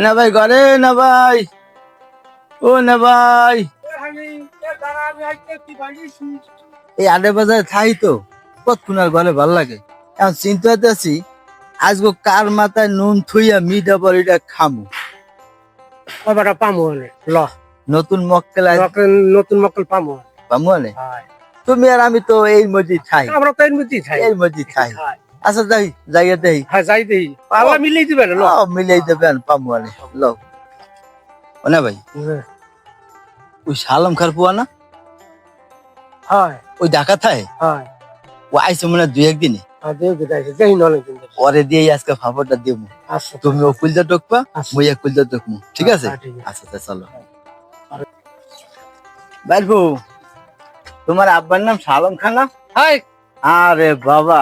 না ভাই ঘরে না ভাই, ও না ভাই, এই আডে বাজারে থাই তো কতক্ষণ আর ঘরে ভাল লাগে। এখন চিন্তাতে আছি আজকে কার মাথায় নুন থুইয়া মিঠা বড়িটা খামু। কবাটা পামু আনে ল নতুন মক্কেল নতুন মক্কল পামু পামু আনে। তুমি আর আমি তো এই মসজিদ খাই, আমরা তো এর মধ্যেই খাই এই মসজিদ খাই। আচ্ছা যাই যাইয়া দেই, হ্যাঁ যাই দেই আল্লাহ মিলিয়ে দিবেন ল মিলাই দেবেন পামু আনে লো। ও না ভাই, ওই সালাম খার পুয়া না, হয় ওই ঢাকা থায় হয় ও আইসে মনে হয় দুই একদিনে। দেই দেই দেই নলে কিন্তু পরে দিয়ে আজকে ফাফরটা দিব। আচ্ছা তুমি ও কুলজা টকবা, আচ্ছা। মুই এক কুলজা টকমু, ঠিক আছে? ঠিক আছে। আচ্ছা আচ্ছা চলো। বাইরবু, তোমার আব্বার নাম সালম খান না? হয় আরে বাবা,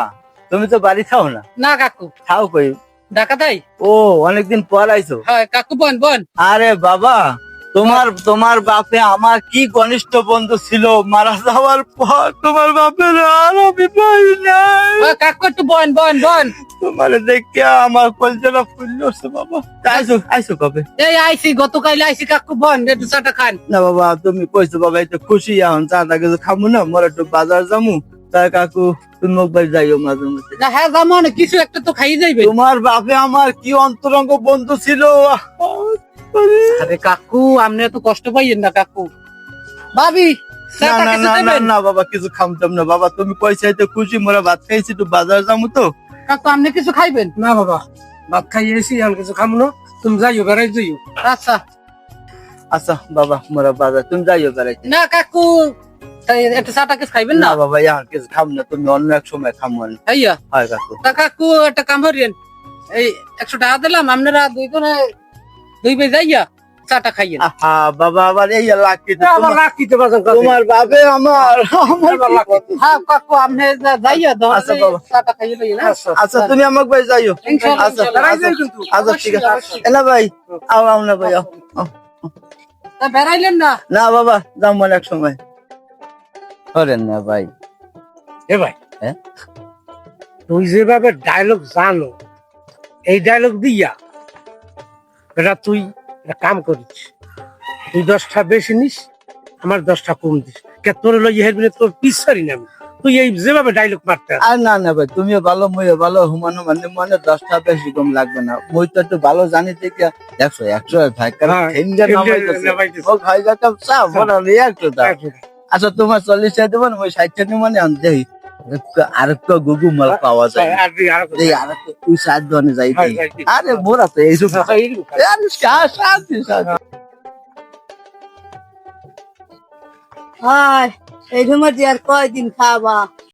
তুমি তো বাড়ি থাও না? না কাকু থাও কই? ঢাকা তাই ও অনেকদিন পর আইছো। হয় কাকু বন বন আরে বাবা, তোমার বাপে আমার কি ঘনিষ্ঠ বন্ধু ছিল, মারা যাওয়ার পর তোমার বাপের আর আমি পাই নাই। কাকু একটু বন বন বন তোমার দেখে আমার কলজা ফুলছে বাবা। আইসো আইসো কবে? এই আইছি গতকাল আইছি কাকু বন একটু চাটা খান না বাবা, তুমি কইছো বাবা একটু খুশি, এখন চাটা কিছু খামু না, মোর একটু বাজার যামু। তাই কাকু তুমি মোক বাড়ি যাইও মাঝে মাঝে। না হ্যাঁ যাবো না কিছু একটা তো খাই যাইবে তোমার বাপে আমার কি অন্তরঙ্গ বন্ধু ছিল। আরে কাকু আপনি এত কষ্ট পাইয়েন না কাকু ভাবি না চাটা না কিছু না না দেবেন না বাবা, কিছু খামতাম না বাবা, তুমি পয়সাইতে খুশি, মোরা ভাত খাইছি, একটু বাজার যামু তো। কাকু আপনি কিছু খাইবেন না বাবা ভাত খাই এসি আর কিছু খামু না তুমি যাইও বেড়াই যাইও আচ্ছা আচ্ছা বাবা, মোরা বাজার তুমি যাইও বেড়াইতে। না কাকু একটা চাটা কিছু খাইবেন না না বাবা, এখন কিছু খাম না, তুমি অন্য এক সময় খামু। ভাইয়া হয় কাকু। তা কাকু একটা কাম করিয়েন এই 100 টাকা দিলাম আপনারা দুই বে যাইয়া চাটা খাইয়েন আহা বাবা, আবার এই লাকিতে রাখিতে বাজান তোমার বাপে আমার হ্যাঁ কাকু আপনি যাইয়া আচ্ছা বাবা। চাটা খাইয়ে লইয়েন আচ্ছা তুমি আমাকে ভাই যাইও। ইনশাআল্লাহ, আচ্ছা ইনশাআল্লাহ। আচ্ছা আচ্ছা ঠিক আছে। এনা ভাই আও আও না ভাই আও আও। তা বেড়াইলেন না না বাবা, যাম মনে এক সময়। করেন না ভাই। এ ভাই হ্যাঁ? তুই যেভাবে ডায়লগ জানো এই ডায়লগ দিয়া বেটা তুই একটা কাম করিস, তুই 10টা বেশি নিস আমার 10টা কম দিস কে তোর লই হেরবিনে তোর পিছারি না আমি। তুই এই যেভাবে ডায়লগ মারতে আছিস। আর না না ভাই, তুমিও ভালো মুইও ভালো, হুমানো মানে মনে 10টা বেশি কম লাগবে না, মুই তো একটু ভালো জানি থেকে 100 ভাই কারণ হ্যাঁ, খেঞ্জা নামাইতেছে নামাইতেছে। ও খাই যা কাপ চা বড় লিয়া একটু দাও। আচ্ছা তোমার 40 টাকা দেবো না, ওই 60 টাকা মানে আমি দেই আরেকটা গুগু মাল পাওয়া যায়। এই আরেকটা তুই সাত দনে যাই দেই। আরে মোরা তো এইসব আরে শান্তি শান্তি। এই সময় আর কয়দিন খাবা